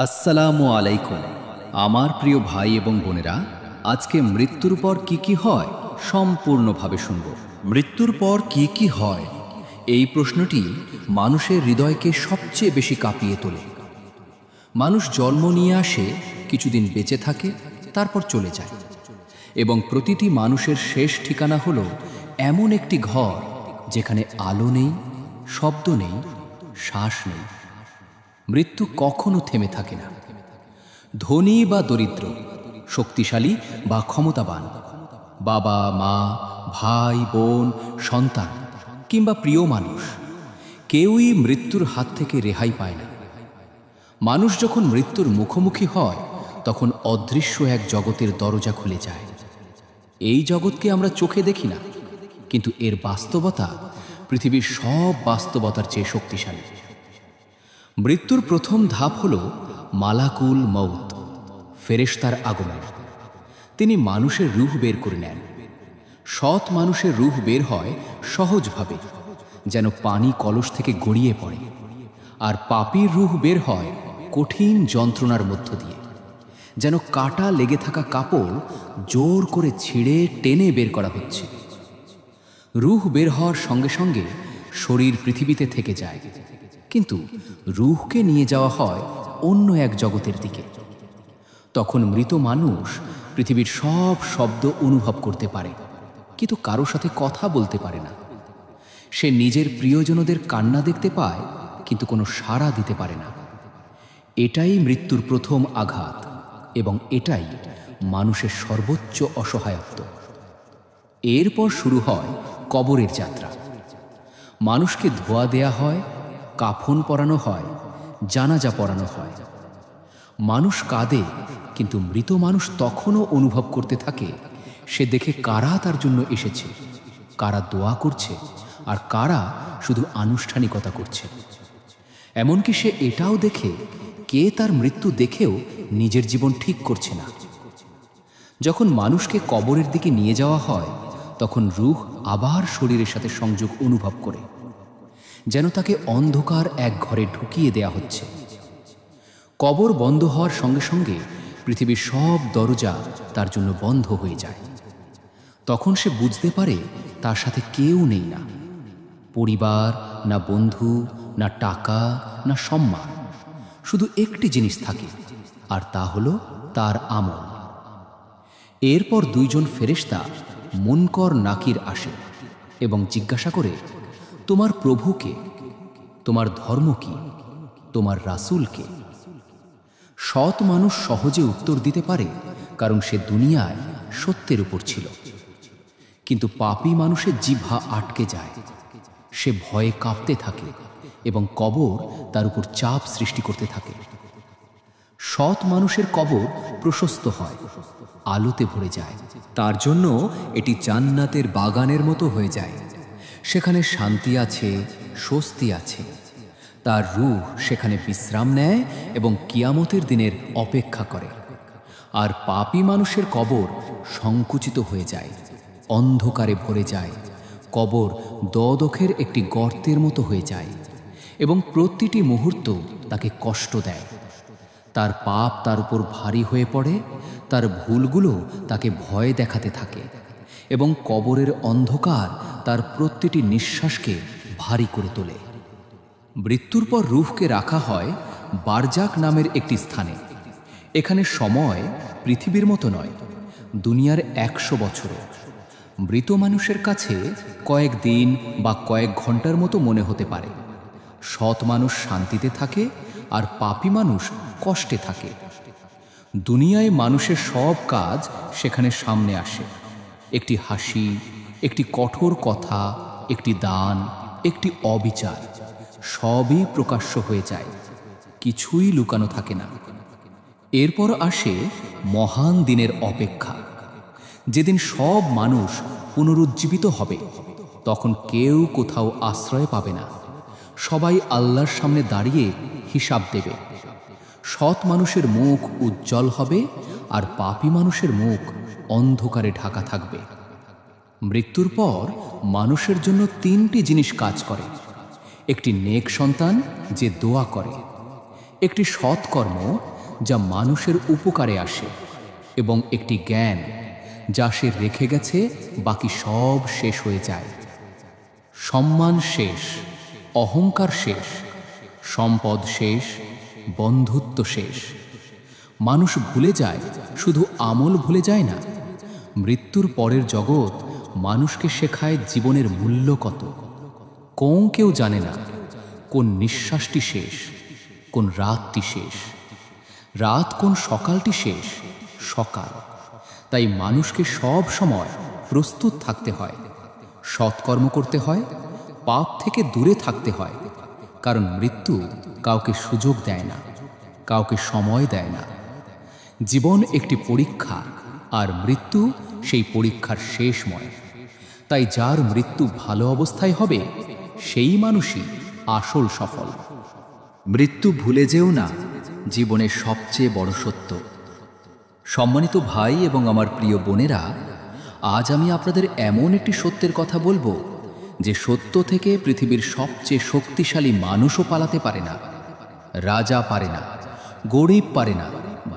আসসালামু আলাইকুম। আমার প্রিয় ভাই এবং বোনেরা, আজকে মৃত্যুর পর কি কি হয় সম্পূর্ণভাবে শুনব। মৃত্যুর পর কি কি হয়, এই প্রশ্নটি মানুষের হৃদয়কে সবচেয়ে বেশি কাঁপিয়ে তোলে। মানুষ জন্ম নিয়ে আসে, কিছুদিন বেঁচে থাকে, তারপর চলে যায়, এবং প্রতিটি মানুষের শেষ ঠিকানা হলো এমন একটি ঘর যেখানে আলো নেই, শব্দ নেই, শ্বাস নেই। মৃত্যু কখনো থেমে থাকে না। ধনী বা দরিদ্র, শক্তিশালী বা ক্ষমতাবান, বাবা মা, ভাই বোন, সন্তান কিংবা প্রিয় মানুষ, কেউই মৃত্যুর হাত থেকে রেহাই পায় না। মানুষ যখন মৃত্যুর মুখোমুখি হয়, তখন অদৃশ্য এক জগতের দরজা খুলে যায়। এই জগৎকে আমরা চোখে দেখি না, কিন্তু এর বাস্তবতা পৃথিবীর সব বাস্তবতার চেয়ে শক্তিশালী। মৃত্যুর প্রথম ধাপ হল মালাকুল মউত, ফেরেশতার আগমন। তিনি মানুষের রূহ বের করে নেন। সৎ মানুষের রূহ বের হয় সহজভাবে, যেন পানি কলস থেকে গড়িয়ে পড়ে, আর পাপীর রূহ বের হয় কঠিন যন্ত্রণার মধ্য দিয়ে, যেন কাটা লেগে থাকা কাপড় জোর করে ছিঁড়ে টেনে বের করা হচ্ছে। রূহ বের হওয়ার সঙ্গে সঙ্গে শরীর পৃথিবীতে থেকে যায়, কিন্তু রূহকে নিয়ে যাওয়া হয় অন্য এক জগতের দিকে। তখন মৃত মানুষ পৃথিবীর সব শব্দ অনুভব করতে পারে, কিন্তু কারো সাথে কথা বলতে পারে না। সে নিজের প্রিয়জনদের কান্না দেখতে পায়, কিন্তু কোনো সাড়া দিতে পারে না। এটাই মৃত্যুর প্রথম আঘাত, এবং এটাই মানুষের সর্বোচ্চ অসহায়ত্ব। এরপর শুরু হয় কবরের যাত্রা। মানুষকে ধোয়া দেয়া হয়, কাফন পরানো হয়, জানাজা পড়ানো হয়। মানুষ কাঁদে, কিন্তু মৃত মানুষ তখনও অনুভব করতে থাকে সে দেখে কারা তার জন্য এসেছে, কারা দোয়া করছে, আর কারা শুধু আনুষ্ঠানিকতা করছে। এমনকি সে এটাও দেখে কে তার মৃত্যু দেখেও নিজের জীবন ঠিক করছে না। যখন মানুষকে কবরের দিকে নিয়ে যাওয়া হয়, তখন রূহ আবার শরীরের সাথে সংযোগ অনুভব করে, যেন তাকে অন্ধকার এক ঘরে ঢুকিয়ে দেয়া হচ্ছে। কবর বন্ধ হওয়ার সঙ্গে সঙ্গে পৃথিবীর সব দরজা তার জন্য বন্ধ হয়ে যায়। তখন সে বুঝতে পারে তার সাথে কেউ নেই, না পরিবার, না বন্ধু, না টাকা, না সম্মান। শুধু একটি জিনিস থাকে, আর তা হলো তার আমল। এরপর দুইজন ফেরেশতা মুনকর নাকির আসে এবং জিজ্ঞাসা করে, তোমার প্রভু কে? তোমার ধর্ম কি? তোমার রাসূল কে? সৎ মানুষ সহজে উত্তর দিতে পারে, কারণ সে দুনিয়ায় সত্যের উপর ছিল। কিন্তু পাপী মানুষের জিহ্বা আটকে যায়। সে ভয়ে কাঁপতে থাকে এবং কবর তার উপর চাপ সৃষ্টি করতে থাকে। সৎ মানুষের কবর প্রশস্ত হয়, আলোতে ভরে যায়। তার জন্য এটি জান্নাতের বাগানের মতো হয়ে যায়। সেখানে শান্তি আছে, স্বস্তি আছে। তার রূহ সেখানে বিশ্রাম নেয় এবং কিয়ামতের দিনের অপেক্ষা করে। আর পাপী মানুষের কবর সংকুচিত হয়ে যায়, অন্ধকারে ভরে যায়। কবর দোযখের একটি গর্তের মতো হয়ে যায়, এবং প্রতিটি মুহূর্ত তাকে কষ্ট দেয়। তার পাপ তার উপর ভারী হয়ে পড়ে, তার ভুলগুলো তাকে ভয় দেখাতে থাকে, এবং কবরের অন্ধকার তার প্রতিটি নিঃশ্বাসকে ভারী করে তোলে। মৃত্যুর পর রূহকে রাখা হয় বারজাক নামের একটি স্থানে। এখানে সময় পৃথিবীর মতো নয়, দুনিয়ার 100 বছরও। মৃত মানুষের কাছে কয়েক দিন বা কয়েক ঘন্টার মতো মনে হতে পারে। সৎ মানুষ শান্তিতে থাকে, আর পাপী মানুষ কষ্টে থাকে। দুনিয়ায় মানুষের সব কাজ সেখানে সামনে আসে। একটি হাসি, একটি কঠোর কথা, একটি দান, একটি অবিচার, সবই প্রকাশ্য হয়ে যায়, কিছুই লুকানো থাকে না। এরপর আসে মহান দিনের অপেক্ষা, যেদিন সব মানুষ পুনরুজ্জীবিত হবে। তখন কেউ কোথাও আশ্রয় পাবে না, সবাই আল্লাহর সামনে দাঁড়িয়ে হিসাব দেবে। সৎ মানুষের মুখ উজ্জ্বল হবে, আর পাপী মানুষের মুখ অন্ধকারে ঢাকা থাকবে। মৃত্যুর পর মানুষের জন্য 3টি জিনিস কাজ করে। একটি নেক সন্তান যে দোয়া করে, একটি সৎকর্ম যা মানুষের উপকারে আসে, এবং একটি জ্ঞান যা সে রেখে গেছে বাকি সব শেষ হয়ে যায়। সম্মান শেষ, অহংকার শেষ, সম্পদ শেষ, বন্ধুত্ব শেষ। মানুষ ভুলে যায়, শুধু আমল ভুলে যায় না। মৃত্যুর পরের জগৎ মানুষকে শেখায় জীবনের মূল্য কত। কেউ জানে না কোন নিঃশ্বাসটি শেষ, কোন রাতটি শেষ, রাত কোন সকালটি শেষ, সকাল। তাই মানুষকে সব সময় প্রস্তুত থাকতে হয়, সৎকর্ম করতে হয়, পাপ থেকে দূরে থাকতে হয়। কারণ মৃত্যু কাউকে সুযোগ দেয় না, কাউকে সময় দেয় না। জীবন একটি পরীক্ষা, আর মৃত্যু সেই পরীক্ষার শেষময়। তাই যার মৃত্যু ভালো অবস্থায় হবে, সেই মানুষই আসল সফল। মৃত্যু ভুলে যেও না, জীবনের সবচেয়ে বড় সত্য। সম্মানিত ভাই এবং আমার প্রিয় বোনেরা, আজ আমি আপনাদের এমন একটি সত্যের কথা বলবো, যে সত্য থেকে পৃথিবীর সবচেয়ে শক্তিশালী মানুষও পালাতে পারে না। রাজা পারে না, গরিব পারে না,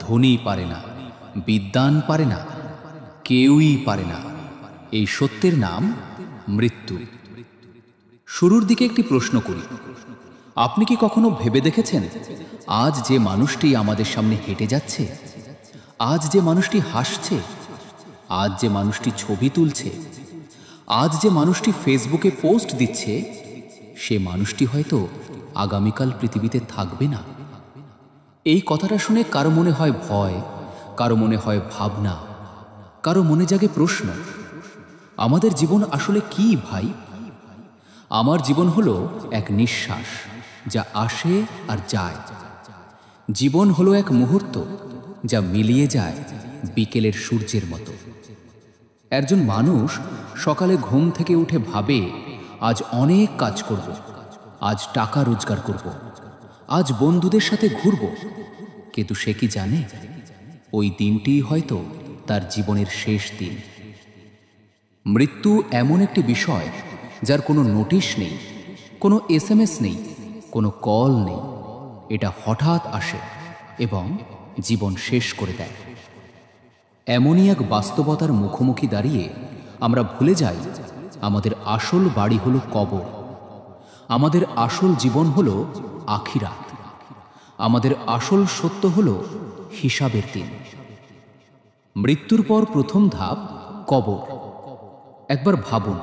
ধনী পারে না, বিদ্বান পারে না, কেউই পারে না। এই সত্যের নাম মৃত্যু। শুরুর দিকে একটি প্রশ্ন করি, আপনি কি কখনো ভেবে দেখেছেন, আজ যে মানুষটি আমাদের সামনে হেঁটে যাচ্ছে, আজ যে মানুষটি হাসছে, আজ যে মানুষটি ছবি তুলছে, আজ যে মানুষটি ফেসবুকে পোস্ট দিচ্ছে, সে মানুষটি হয়তো আগামীকাল পৃথিবীতে থাকবে না। এই কথাটা শুনে কারো মনে হয় ভয়, কারো মনে হয় ভাবনা, কারো মনে জাগে প্রশ্ন, আমাদের জীবন আসলে কি ভাই? আমার জীবন হলো এক নিঃশ্বাস, যা আসে আর যায়। জীবন হলো এক মুহূর্ত, যা মিলিয়ে যায় বিকেলের সূর্যের মতো। একজন মানুষ সকালে ঘুম থেকে উঠে ভাবে, আজ অনেক কাজ করব, আজ টাকা রোজগার করব, আজ বন্ধুদের সাথে ঘুরব। কিন্তু সে কি জানে, ওই দিনটিই হয়তো তার জীবনের শেষ দিন। মৃত্যু এমন একটি বিষয় যার কোনো নোটিশ নেই, কোনো SMS নেই, কোনো কল নেই। এটা হঠাৎ আসে এবং জীবন শেষ করে দেয়। এমনই এক বাস্তবতার মুখোমুখি দাঁড়িয়ে আমরা ভুলে যাই, আমাদের আসল বাড়ি হলো কবর, আমাদের আসল জীবন হলো আখিরাত, আমাদের আসল সত্য হলো হিসাবের দিন। মৃত্যুর পর প্রথম ধাপ কবর। একবার ভাবুন,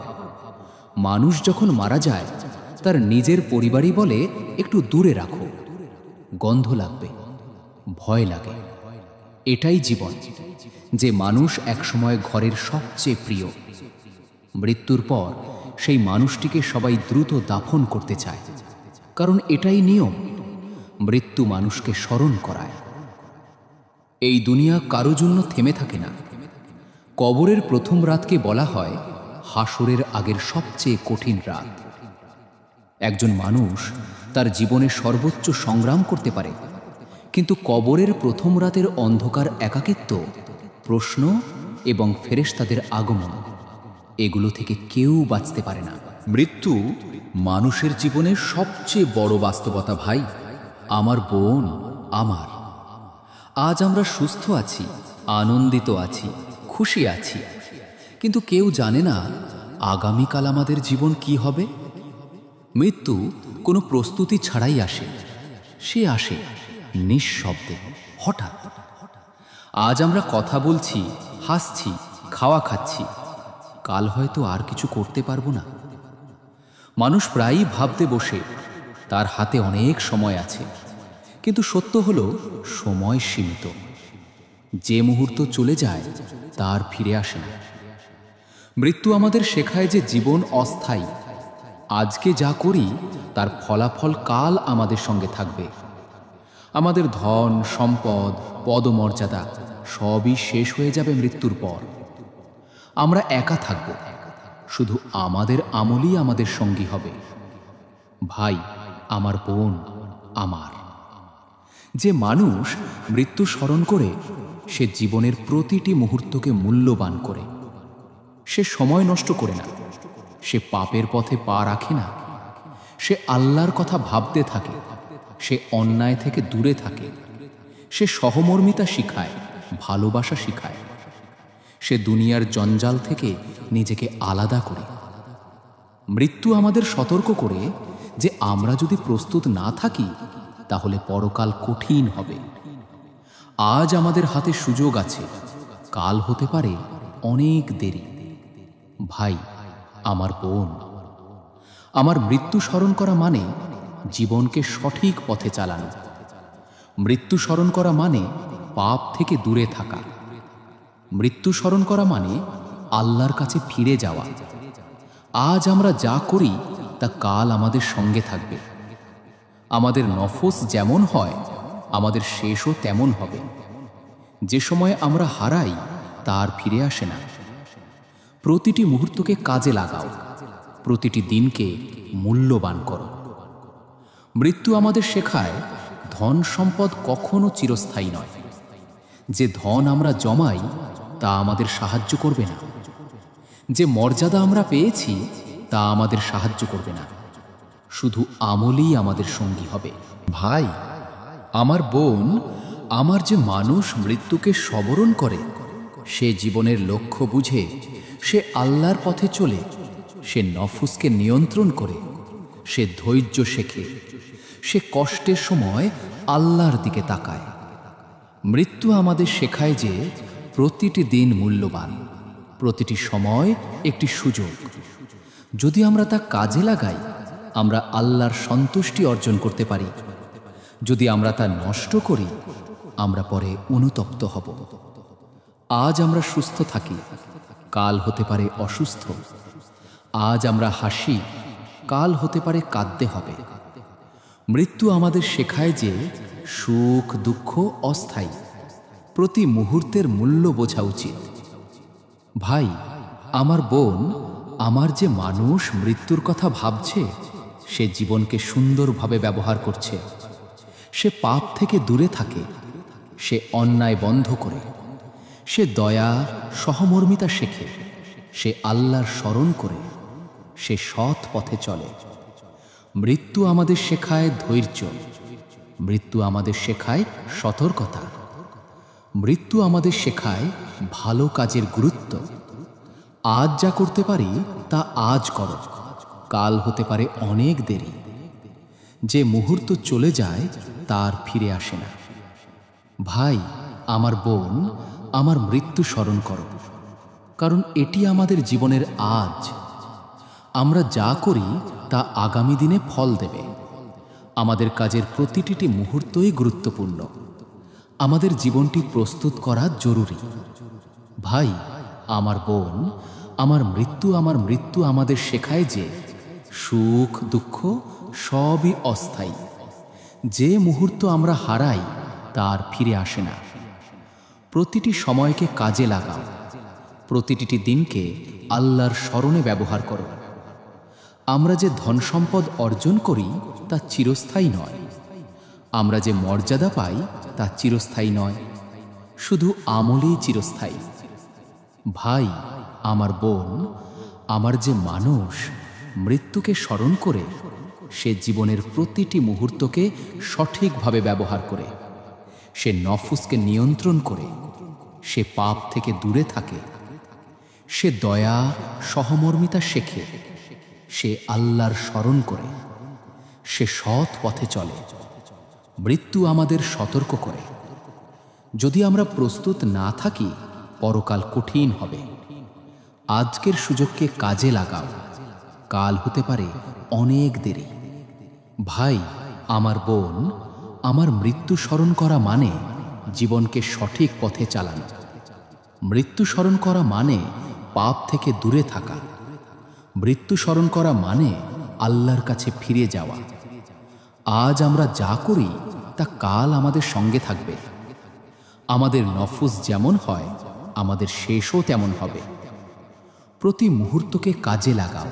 মানুষ যখন মারা যায়, তার নিজের পরিবারই বলে একটু দূরে রাখো, গন্ধ লাগবে, ভয় লাগে। এটাই জীবন, যে মানুষ একসময় ঘরের সবচেয়ে প্রিয়। মৃত্যুর পর সেই মানুষটিকে সবাই দ্রুত দাফন করতে চায়, কারণ এটাই নিয়ম। মৃত্যু মানুষকে স্মরণ করায়, এই দুনিয়া কারো জন্য থেমে থাকে না। কবরের প্রথম রাতকে বলা হয় হাসরের আগের সবচেয়ে কঠিন রাত। একজন মানুষ তার জীবনে সর্বোচ্চ সংগ্রাম করতে পারে, কিন্তু কবরের প্রথম রাতের অন্ধকার, একাকিত্ব, প্রশ্ন এবং ফেরেশতাদের আগমন, এগুলো থেকে কেউ বাঁচতে পারে না। মৃত্যু মানুষের জীবনের সবচেয়ে বড় বাস্তবতা ভাই, আমার বোন, আমার। আজ আমরা সুস্থ আছি, আনন্দিত আছি, খুশি আছি, কিন্তু কেউ জানে না আগামীকাল আমাদের জীবন কি হবে। মৃত্যু কোনো প্রস্তুতি ছাড়াই আসে, সে আসে নিঃশব্দে, হঠাৎ। আজ আমরা কথা বলছি, হাসছি, খাওয়া খাচ্ছি, কাল হয়তো আর কিছু করতে পারবো না। মানুষ প্রায়ই ভাবতে বসে তার হাতে অনেক সময় আছে, কিন্তু সত্য হলো সময় সীমিত। যে মুহূর্ত চলে যায় তার ফিরে আসে না। মৃত্যু আমাদের শেখায় যে জীবন অস্থায়ী। আজকে যা করি তার ফলাফল কাল আমাদের সঙ্গে থাকবে। আমাদের ধন, সম্পদ, পদমর্যাদা সবই শেষ হয়ে যাবে মৃত্যুর পর। আমরা একা থাকব, শুধু আমাদের আমলই আমাদের সঙ্গী হবে। ভাই, আমার বোন, আমার। যে মানুষ মৃত্যু স্মরণ করে, সে জীবনের প্রতিটি মুহূর্তকে মূল্যবান করে। সে সময় নষ্ট করে না, সে পাপের পথে পা রাখে না, সে আল্লাহর কথা ভাবতে থাকে, সে অন্যায় থেকে দূরে থাকে, সে সহমর্মিতা শিখায়, ভালোবাসা শিখায়। সে দুনিয়ার জঞ্জাল থেকে নিজেকে আলাদা করে। মৃত্যু আমাদের সতর্ক করে যে আমরা যদি প্রস্তুত না থাকি তাহলে পরকাল কঠিন হবে। আজ আমাদের হাতে সুযোগ আছে, কাল হতে পারে অনেক দেরি। ভাই, আমার বোন, আমার মৃত্যু স্মরণ করা মানে জীবনকে সঠিক পথে চালানো। মৃত্যু স্মরণ করা মানে পাপ থেকে দূরে থাকা। মৃত্যু স্মরণ করা মানে আল্লাহর কাছে ফিরে যাওয়া। আজ আমরা যা করি তা কাল আমাদের সঙ্গে থাকবে। আমাদের নফস যেমন হয় আমাদের শেষও তেমন হবে। যে সময় আমরা হারাই তার ফিরে আসে না। প্রতিটি মুহূর্তকে কাজে লাগাও, প্রতিটি দিনকে মূল্যবান করো। মৃত্যু আমাদের শেখায় ধন সম্পদ কখনো চিরস্থায়ী নয়। যে ধন আমরা জমাই তা আমাদের সাহায্য করবে না। যে মর্যাদা আমরা পেয়েছি তা আমাদের সাহায্য করবে না। শুধু আমলই আমাদের সঙ্গী হবে। ভাই, আমার বোন, আমার যে মানুষ মৃত্যুকে সবরণ করে, সে জীবনের লক্ষ্য বুঝে, সে আল্লাহর পথে চলে, সে নফসকে নিয়ন্ত্রণ করে, সে ধৈর্য শেখে, সে কষ্টের সময় আল্লাহর দিকে তাকায়। মৃত্যু আমাদের শেখায় যে প্রতিটি দিন মূল্যবান, প্রতিটি সময় একটি সুযোগ। যদি আমরা তা কাজে লাগাই আমরা আল্লাহর সন্তুষ্টি অর্জন করতে পারি। যদি আমরা তা নষ্ট করি আমরা পরে অনুতপ্ত হব। আজ আমরা সুস্থ থাকি, কাল হতে পারে অসুস্থ। আজ আমরা হাসি, কাল হতে পারে কাঁদতে হবে। মৃত্যু আমাদের শেখায় যে সুখ দুঃখ অস্থায়ী, প্রতি মুহূর্তের মূল্য বোঝা উচিত। ভাই, আমার বোন, আমার যে মানুষ মৃত্যুর কথা ভাবছে, সে জীবনকে সুন্দরভাবে ব্যবহার করছে। সে পাপ থেকে দূরে থাকে, সে অন্যায় বন্ধ করে, সে দয়া সহমর্মিতা শেখে, সে আল্লাহর স্মরণ করে, সে সৎ পথে চলে। মৃত্যু আমাদের শেখায় ধৈর্য, মৃত্যু আমাদের শেখায় সতর্কতা, মৃত্যু আমাদের শেখায় ভালো কাজের গুরুত্ব। আজ যা করতে পারি তা আজ করো, কাল হতে পারে অনেক দেরি। যে মুহূর্ত চলে যায় তার ফিরে আসে না। ভাই, আমার বোন, আমার মৃত্যু স্মরণ করো, কারণ এটি আমাদের জীবনের আজ। আমরা যা করি তা আগামী দিনে ফল দেবে। আমাদের কাজের প্রতিটি মুহূর্তই গুরুত্বপূর্ণ। আমাদের জীবনটি প্রস্তুত করা জরুরি। ভাই, আমার বোন, আমার মৃত্যু আমাদের শেখায় যে সুখ দুঃখ সবই অস্থায়ী। যে মুহূর্ত আমরা হারাই তার ফিরে আসে না। প্রতিটি সময়কে কাজে লাগাও, প্রতিটি দিনকে আল্লাহর স্মরণে ব্যবহার করো। আমরা যে ধন সম্পদ অর্জন করি তা চিরস্থায়ী নয়। আমরা যে মর্যাদা পাই তা চিরস্থায়ী নয়। শুধু আমলই চিরস্থায়ী। ভাই, আমার বোন, আমার যে মানুষ মৃত্যুকে স্মরণ করে, সে জীবনের প্রতিটি মুহূর্তকে সঠিকভাবে ব্যবহার করে, সে নফসকে নিয়ন্ত্রণ করে, সে পাপ থেকে দূরে থাকে, সে দয়া সহমর্মিতা শেখে, সে আল্লাহর স্মরণ করে, সে সৎ পথে চলে। মৃত্যু আমাদের সতর্ক করে, যদি আমরা প্রস্তুত না থাকি পরকাল কঠিন হবে। আজকের সুযোগকে কাজে লাগাও, কাল হতে পারে অনেক দেরি। ভাই, আমার বোন, আমার মৃত্যু স্মরণ করা মানে জীবনকে সঠিক পথে চালানো। মৃত্যু স্মরণ করা মানে পাপ থেকে দূরে থাকা। মৃত্যু স্মরণ করা মানে আল্লাহর কাছে ফিরে যাওয়া। আজ আমরা যা করি তা কাল আমাদের সঙ্গে থাকবে। আমাদের নফস যেমন হয় আমাদের শেষও তেমন হবে। প্রতি মুহূর্তকে কাজে লাগাও,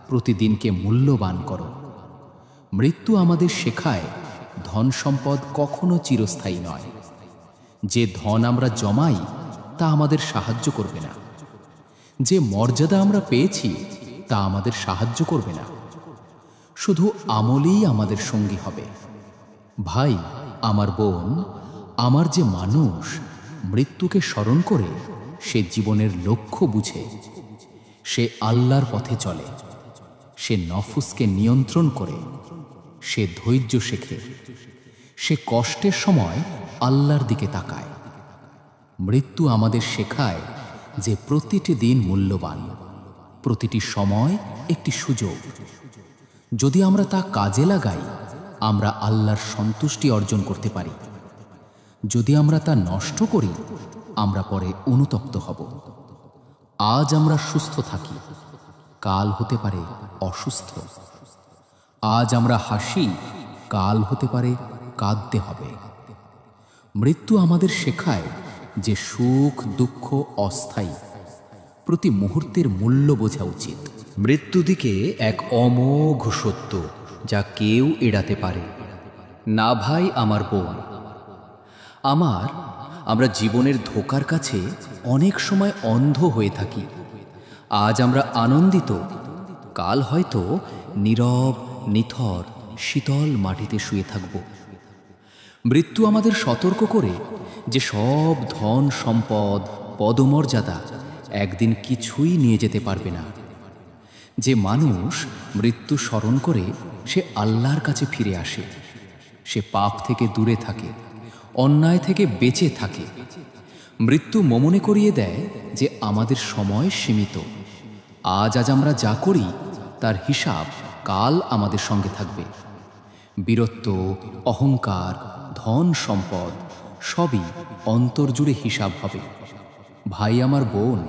প্রতিদিনকে মূল্যবান করো। মৃত্যু আমাদের শেখায় ধন সম্পদ কখনো চিরস্থায়ী নয়। যে ধন আমরা জমাই তা আমাদের সাহায্য করবে না। যে মর্যাদা আমরা পেয়েছি তা আমাদের সাহায্য করবে না। শুধু আমলই আমাদের সঙ্গী হবে। ভাই, আমার বোন, আমার যে মানুষ মৃত্যুকে স্মরণ করে সে জীবনের লক্ষ্য বুঝে, সে আল্লাহর পথে চলে, সে নফসকে নিয়ন্ত্রণ করে, সে ধৈর্য শেখে, সে কষ্টের সময় আল্লাহর দিকে তাকায়। মৃত্যু আমাদের শেখায় যে প্রতিটি দিন মূল্যবান, প্রতিটি সময় একটি সুযোগ। যদি আমরা তা কাজে লাগাই, আমরা আল্লাহর সন্তুষ্টি অর্জন করতে পারি। যদি আমরা তা নষ্ট করি, আমরা পরে অনুতপ্ত হব। আজ আমরা সুস্থ থাকি, কাল হতে পারে অসুস্থ। আজ আমরা হাসি, কাল হতে পারে কাঁদতে হবে। মৃত্যু আমাদের শেখায় যে সুখ দুঃখ অস্থায়ী, প্রতি মুহূর্তের মূল্য বোঝা উচিত। মৃত্যু দিকে এক অমোঘ সত্য, যা কেউ এড়াতে পারে না। ভাই, আমার বোন, আমরা জীবনের ধোঁকার কাছে অনেক সময় অন্ধ হয়ে থাকি। আজ আমরা আনন্দিত, কাল হয়তো নীরব নিথর শীতল মাটিতে শুয়ে থাকব। মৃত্যু আমাদের সতর্ক করে যে সব ধন সম্পদ পদমর্যাদা একদিন কিছুই নিয়ে যেতে পারবে না। যে মানুষ মৃত্যু স্মরণ করে সে আল্লাহর কাছে ফিরে আসে, সে পাপ থেকে দূরে থাকে, অন্যায় থেকে বেঁচে থাকে। মৃত্যু মনে করিয়ে দেয় যে আমাদের সময় সীমিত। আজ আমরা যা করি তার হিসাব কাল আমাদের সঙ্গে থাকবে। বীরত্ব, অহংকার, ধন সম্পদ সবই অন্তর্জুড়ে হিসাব হবে। ভাই, আমার বোন,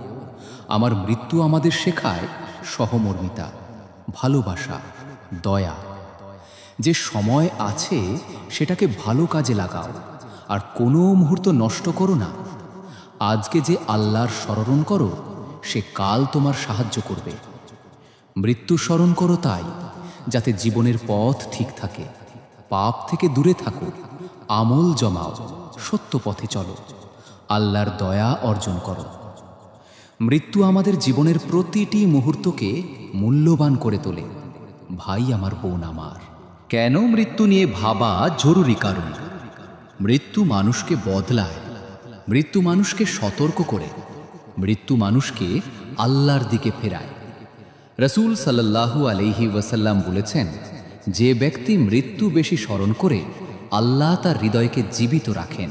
আমার মৃত্যু আমাদের শেখায় সহমর্মিতা, ভালোবাসা, দয়া। যে সময় আছে সেটাকে ভালো কাজে লাগাও, আর কোনো মুহূর্ত নষ্ট করো না। আজকে যে আল্লাহর স্মরণ করো, সে কাল তোমার সাহায্য করবে। মৃত্যু স্মরণ করো তাই যাতে জীবনের পথ ঠিক থাকে। পাপ থেকে দূরে থাকো, আমল জমাও, সত্য পথে চলো, আল্লাহর দয়া অর্জন করো। মৃত্যু আমাদের জীবনের প্রতিটি মুহূর্তকে মূল্যবান করে তোলে। ভাই, আমার বোন, আমার কেন মৃত্যু নিয়ে ভাবা জরুরি? কারণ মৃত্যু মানুষকে বদলায়, মৃত্যু মানুষকে সতর্ক করে, মৃত্যু মানুষকে আল্লাহর দিকে ফেরায়। রাসূল সাল্লাল্লাহু আলাইহি ওয়াসাল্লাম বলেছেন, যে ব্যক্তি মৃত্যু বেশি স্মরণ করে আল্লাহ তার হৃদয়কে জীবিত রাখেন।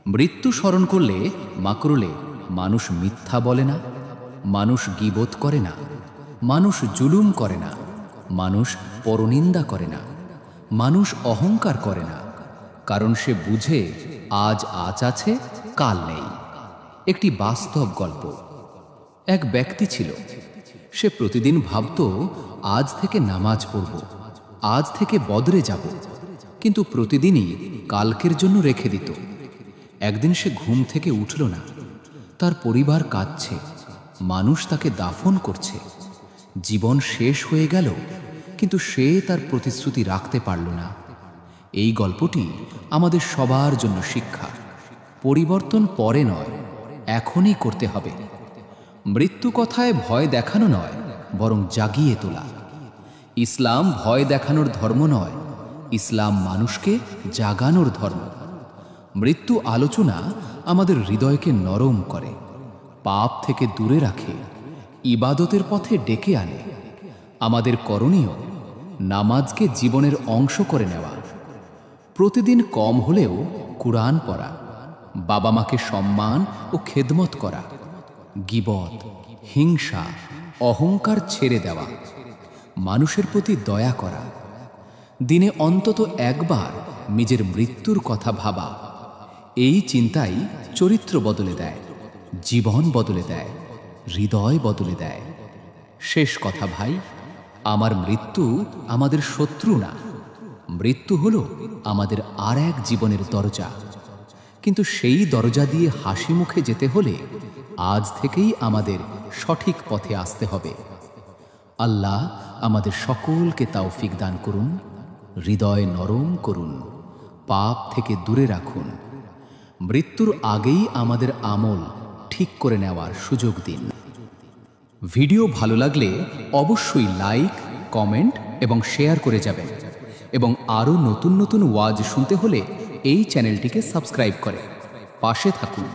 মৃত্যু স্মরণ করলে মাকরুলে মানুষ মিথ্যা বলে না, মানুষ গীবত করে না, মানুষ জুলুম করে না, মানুষ পরনিন্দা করে না, মানুষ অহংকার করে না। কারণ সে বুঝে আজ আছে, কাল নেই। একটি বাস্তব গল্প। এক ব্যক্তি ছিল, সে প্রতিদিন ভাবত আজ থেকে নামাজ পড়ব, আজ থেকে বদরে যাব, কিন্তু প্রতিদিনই কালকের জন্য রেখে দিত। একদিন সে ঘুম থেকে উঠল না। তার পরিবার কাঁদছে, মানুষ তাকে দাফন করছে। জীবন শেষ হয়ে গেল, কিন্তু সে তার প্রতিশ্রুতি রাখতে পারল না। এই গল্পটি আমাদের সবার জন্য শিক্ষা। পরিবর্তন পরে নয়, এখনই করতে হবে। মৃত্যু কথায় ভয় দেখানো নয়, বরং জাগিয়ে তোলা। ইসলাম ভয় দেখানোর ধর্ম নয়, ইসলাম মানুষকে জাগানোর ধর্ম। মৃত্যু আলোচনা আমাদের হৃদয়কে নরম করে, পাপ থেকে দূরে রাখে, ইবাদতের পথে ডেকে আনে। আমাদের করণীয় নামাজকে জীবনের অংশ করে নেওয়া, প্রতিদিন কম হলেও কুরআন পড়া, বাবা মাকে সম্মান ও খেদমত করা, গীবত, হিংসা, অহংকার ছেড়ে দেওয়া, মানুষের প্রতি দয়া করা, দিনে অন্তত একবার নিজের মৃত্যুর কথা ভাবা। এই চিন্তাই চরিত্র বদলে দেয়, জীবন বদলে দেয়, হৃদয় বদলে দেয়। শেষ কথা ভাই, আমার মৃত্যু আমাদের শত্রু না। মৃত্যু হলো আমাদের আর এক জীবনের দরজা, কিন্তু সেই দরজা দিয়ে হাসি মুখে যেতে হলে আজ থেকেই আমাদের সঠিক পথে আসতে হবে। আল্লাহ আমাদের সকলকে তৌফিক দান করুন, হৃদয় নরম করুন, পাপ থেকে দূরে রাখুন। মৃত্যুর আগেই আমাদের আমল ঠিক করে নেওয়ার সুযোগ দিন। ভিডিও ভালো লাগলে অবশ্যই লাইক, কমেন্ট এবং শেয়ার করে যাবেন, এবং আরও নতুন নতুন ওয়াজ শুনতে হলে এই চ্যানেলটিকে সাবস্ক্রাইব করে পাশে থাকুন।